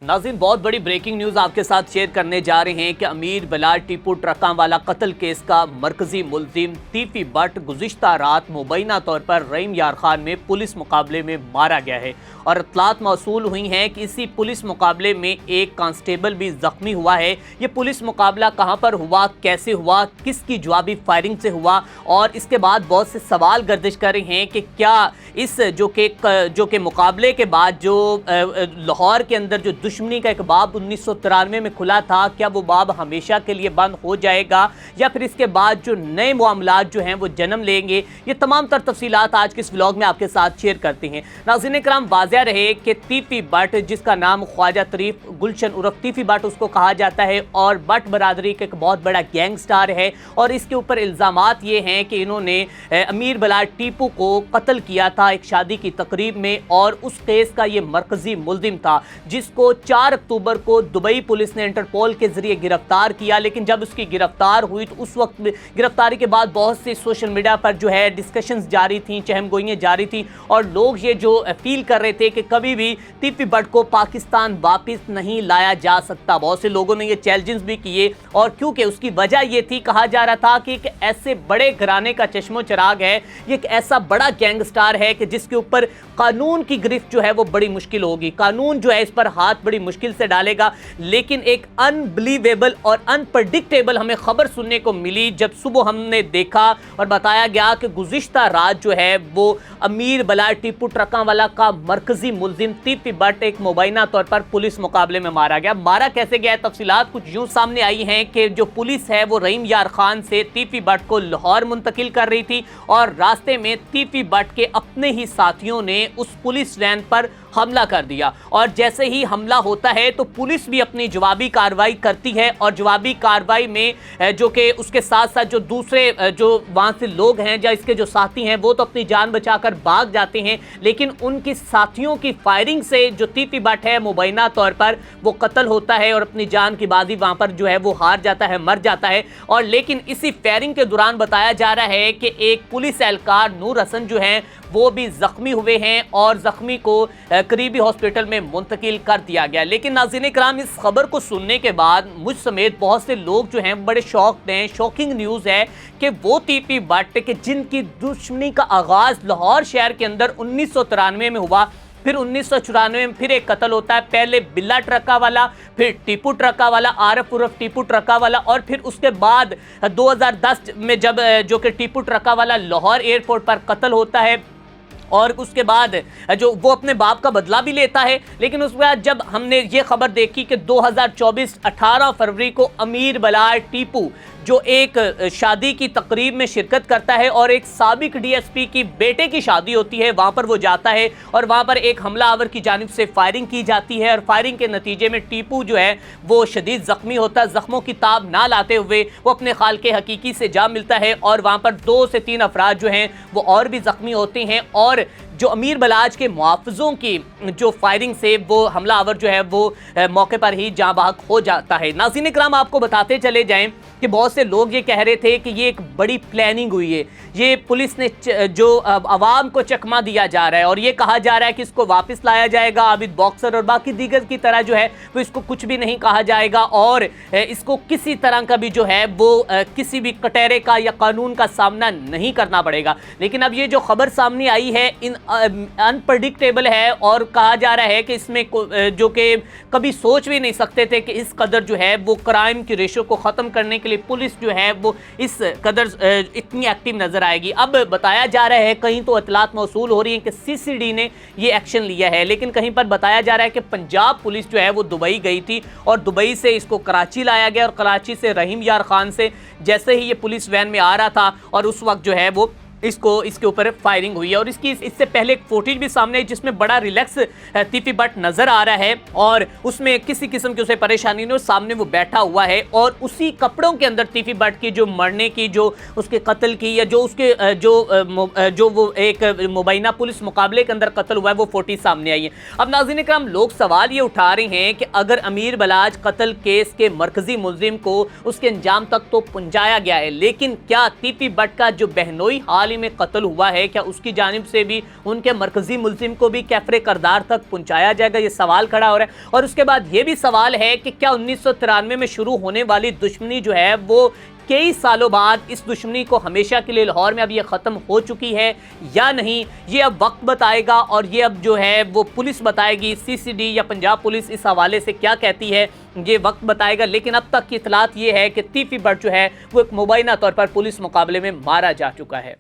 नाज़रीन, बहुत बड़ी ब्रेकिंग न्यूज़ आपके साथ शेयर करने जा रहे हैं कि अमीर बिलाल टीपू ट्रकां वाला कत्ल केस का मरकजी मुल्जिम तीफी बट गुज़िश्ता रात मुबैना तौर पर रहीम यार खान में पुलिस मुकाबले में मारा गया है और इत्तलात मौसूल हुई हैं कि इसी पुलिस मुकाबले में एक कांस्टेबल भी ज़ख्मी हुआ है। ये पुलिस मुकाबला कहां पर हुआ, कैसे हुआ, किसकी जवाबी फायरिंग से हुआ, और इसके बाद बहुत से सवाल गर्दिश कर रहे हैं कि क्या इस जो कि मुकाबले के बाद जो लाहौर के अंदर जो दुश्मनी का एक बाब 1993 में खुला था, क्या वो बाब हमेशा के लिए बंद हो जाएगा या फिर इसके बाद जो नए मामलात जो हैं वो जन्म लेंगे। ये तमाम तर तफसीलात आज के इस व्लॉग में आपके साथ शेयर करते हैं। नाज़रीन कराम, वाज़िया रहे कि तीफी बट, जिसका नाम ख्वाजा तरीफ गुलशन उर्फ तीफी बट उसको कहा जाता है और बट बरादरी का एक बहुत बड़ा गैंगस्टर है, और इसके ऊपर इल्ज़ामात ये हैं कि इन्होंने अमीर बिलाल टीपू को कत्ल किया था एक शादी की तकरीब में, और उस केस का ये मरकजी मुल्जिम था जिसको 4 अक्टूबर को दुबई पुलिस ने इंटरपोल के जरिए गिरफ्तार किया। लेकिन जब उसकी गिरफ्तार हुई तो उस वक्त गिरफ्तारी के बाद बहुत से सोशल मीडिया पर जो है डिस्कशंस जारी थी, चहमगोइयाँ जारी थी, और लोग ये जो फील कर रहे थे कि कभी भी तीफी बट को पाकिस्तान वापस नहीं लाया जा सकता। बहुत से लोगों ने ये चैलेंजेस भी किए, और क्योंकि उसकी वजह ये थी, कहा जा रहा था कि एक ऐसे बड़े घराने का चश्मो चिराग है, ये एक ऐसा बड़ा गैंगस्टर है कि जिसके ऊपर कानून की गिरफ्त जो है वो बड़ी मुश्किल होगी, कानून जो है इस पर हाथ बड़ी मुश्किल से डालेगा। लेकिन एक अनबिलीवेबल और अनप्रडिक्टेबल हमें खबर सुनने को मिली जब सुबह हमने देखा और बताया गया कि गुज़िश्ता रात जो है वो अमीर बिलाल टीपू ट्रकां वाला का मरकजी मुल्जिम तीफी बट एक मुबैना तौर पर पुलिस मुकाबले में मारा गया। मारा कैसे गया, तफसीलात कुछ यूं सामने आई हैं कि जो पुलिस है वो रहीम यार खान से तीफी बट को लाहौर मुंतकिल कर रही थी, और रास्ते में तीफी बट के अपने ही साथियों ने उस पुलिस वैन पर हमला कर दिया। और जैसे ही हमला होता है तो पुलिस भी अपनी जवाबी कार्रवाई करती है, और जवाबी कार्रवाई में जो कि उसके साथ साथ जो दूसरे जो वहाँ से लोग हैं या इसके जो साथी हैं वो तो अपनी जान बचाकर भाग जाते हैं, लेकिन उनके साथियों की फायरिंग से जो तीफी बट है मुबैना तौर पर वो कत्ल होता है और अपनी जान की बाजी वहाँ पर जो है वो हार जाता है, मर जाता है। और लेकिन इसी फायरिंग के दौरान बताया जा रहा है कि एक पुलिस एहलकार नूर हसन जो हैं वो भी ज़ख्मी हुए हैं और ज़ख्मी को करीबी हॉस्पिटल में मुंतकिल कर दिया गया। लेकिन नाज़रीन कराम, इस खबर को सुनने के बाद मुझ समेत बहुत से लोग जो हैं बड़े शॉक्ड हैं। शॉकिंग न्यूज़ है कि वो तीफी बट के जिनकी दुश्मनी का आगाज़ लाहौर शहर के अंदर 1993 में हुआ, फिर 1994 में फिर एक कत्ल होता है, पहले बिल्ला ट्रका वाला, फिर टीपू ट्रका वाला, आरफ उर्फ टीपू ट्रका वाला, और फिर उसके बाद 2010 में जब जो कि टीपू ट्रका वाला लाहौर एयरपोर्ट पर कत्ल होता है, और उसके बाद जो वो अपने बाप का बदला भी लेता है। लेकिन उसके बाद जब हमने ये खबर देखी कि 2024 18 फरवरी को अमीर बिलाल टीपू जो एक शादी की तकरीब में शिरकत करता है और एक साबिक डीएसपी की बेटे की शादी होती है, वहाँ पर वो जाता है और वहाँ पर एक हमलावर की जानिब से फायरिंग की जाती है, और फायरिंग के नतीजे में टीपू जो है वो शदीद ज़ख्मी होता है। ज़ख्मों की ताब ना लाते हुए वो अपने खाल के हकीकी से जा मिलता है, और वहाँ पर 2 से 3 अफराद जो हैं वो और भी ज़ख्मी होते हैं, और जो अमीर बिलाल के मुआफ़िज़ों की जो फायरिंग से वो हमलावर जो है वो मौके पर ही जाँ बहक हो जाता है। नाज़रीन कराम, आपको बताते चले जाएं कि बहुत से लोग ये कह रहे थे कि ये एक बड़ी प्लानिंग हुई है, ये पुलिस ने जो आवाम को चकमा दिया जा रहा है, और ये कहा जा रहा है कि इसको वापस लाया जाएगा, आबिद बॉक्सर और बाकी दीगर की तरह जो है वो इसको कुछ भी नहीं कहा जाएगा, और इसको किसी तरह का भी जो है वो किसी भी कटहरे का या कानून का सामना नहीं करना पड़ेगा। लेकिन अब ये जो खबर सामने आई है अनप्रडिक्टेबल है, और कहा जा रहा है कि इसमें जो कि कभी सोच भी नहीं सकते थे कि इस कदर जो है वो क्राइम की रेशो को ख़त्म करने के लिए पुलिस जो है वो इस कदर इतनी एक्टिव नज़र आएगी। अब बताया जा रहा है, कहीं तो इत्तलात मौसूल हो रही है कि सीसीडी ने ये एक्शन लिया है, लेकिन कहीं पर बताया जा रहा है कि पंजाब पुलिस जो है वो दुबई गई थी और दुबई से इसको कराची लाया गया, और कराची से रहीम यार खान से जैसे ही ये पुलिस वैन में आ रहा था और उस वक्त जो है वो इसके ऊपर फायरिंग हुई है। और इससे पहले एक फुटेज भी सामने है जिसमें बड़ा रिलैक्स तीफी बट नजर आ रहा है, और उसमें किसी किस्म की उसे परेशानी नहीं, सामने वो बैठा हुआ है, और उसी कपड़ों के अंदर तीफी बट की जो मरने की, जो उसके कत्ल की, या जो उसके जो वो एक मुबैना पुलिस मुकाबले के अंदर कत्ल हुआ है, वो फुटेज सामने आई है। अब नाज़रीन कराम, लोग सवाल ये उठा रहे हैं कि अगर अमीर बिलाल कत्ल केस के मरकजी मुल्जिम को उसके अंजाम तक तो पहुंचाया गया है, लेकिन क्या तीफी बट का जो बहनोई हाल حال ہی میں قتل ہوا ہے، کیا اس کی جانب سے بھی ان کے مرکزی ملزم کو بھی کیفر کردار تک پہنچایا جائے گا؟ یہ سوال کھڑا ہو رہا ہے۔ اور اس کے بعد یہ بھی سوال ہے کہ کیا 1993 میں شروع ہونے والی دشمنی جو ہے وہ کئی سالوں بعد اس دشمنی کو ہمیشہ کے لیے لاہور میں اب یہ ختم ہو چکی ہے یا نہیں؟ یہ اب وقت بتائے گا، اور یہ اب جو ہے وہ پولیس بتائے گی، سی سی ڈی یا پنجاب پولیس اس حوالے سے کیا کہتی ہے یہ وقت بتائے گا۔ لیکن اب تک کی اطلاعات یہ ہے کہ تیفی بٹ جو ہے وہ ایک مبینہ طور پر پولیس مقابلے میں مارا جا چکا ہے۔